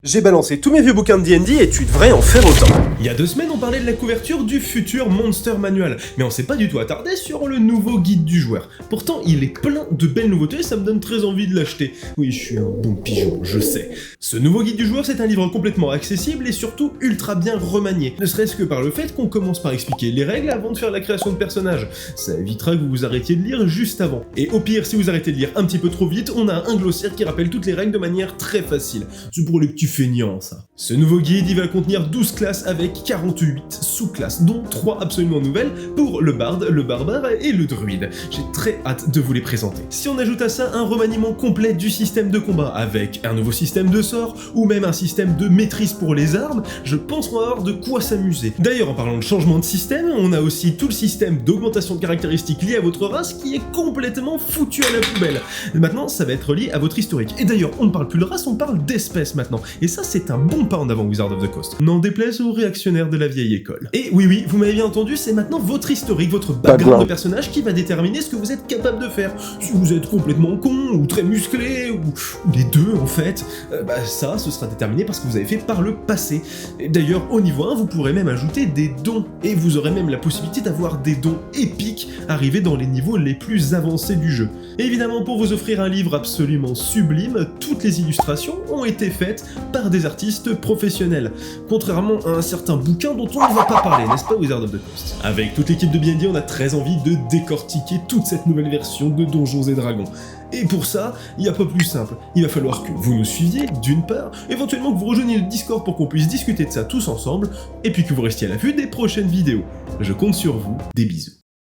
J'ai balancé tous mes vieux bouquins de D&D et tu devrais en faire autant. Il y a 2 semaines, on parlait de la couverture du futur Monster Manual, mais on s'est pas du tout attardé sur le nouveau guide du joueur. Pourtant, il est plein de belles nouveautés et ça me donne très envie de l'acheter. Oui, je suis un bon pigeon, je sais. Ce nouveau guide du joueur, c'est un livre complètement accessible et surtout ultra bien remanié, ne serait-ce que par le fait qu'on commence par expliquer les règles avant de faire la création de personnages. Ça évitera que vous vous arrêtiez de lire juste avant. Et au pire, si vous arrêtez de lire un petit peu trop vite, on a un glossaire qui rappelle toutes les règles de manière très facile. C'est pour les petits feignants, ça. Ce nouveau guide, il va contenir 12 classes avec 48 sous-classes, dont 3 absolument nouvelles pour le barde, le barbare et le druide. J'ai très hâte de vous les présenter. Si on ajoute à ça un remaniement complet du système de combat, avec un nouveau système de sorts, ou même un système de maîtrise pour les armes, je pense qu'on va avoir de quoi s'amuser. D'ailleurs, en parlant de changement de système, on a aussi tout le système d'augmentation de caractéristiques liées à votre race qui est complètement foutu à la poubelle. Maintenant, ça va être lié à votre historique. Et d'ailleurs, on ne parle plus de race, on parle d'espèce maintenant. Et ça, c'est un bon pas en avant, Wizard of the Coast. N'en déplaise aux réactionnaires de la vieille école. Et oui, vous m'avez bien entendu, c'est maintenant votre historique, votre background de personnage qui va déterminer ce que vous êtes capable de faire. Si vous êtes complètement con, ou très musclé, ou les deux en fait, ça, ce sera déterminé par ce que vous avez fait par le passé. D'ailleurs, au niveau 1, vous pourrez même ajouter des dons, et vous aurez même la possibilité d'avoir des dons épiques arrivés dans les niveaux les plus avancés du jeu. Et évidemment, pour vous offrir un livre absolument sublime, toutes les illustrations ont été faites par des artistes professionnels, contrairement à un certain bouquin dont on ne va pas parler, n'est-ce pas, Wizard of the Coast? Avec toute l'équipe de D&D, on a très envie de décortiquer toute cette nouvelle version de Donjons et Dragons. Et pour ça, il n'y a pas plus simple. Il va falloir que vous nous suiviez, d'une part, éventuellement que vous rejoigniez le Discord pour qu'on puisse discuter de ça tous ensemble, et puis que vous restiez à l'affût des prochaines vidéos. Je compte sur vous, des bisous.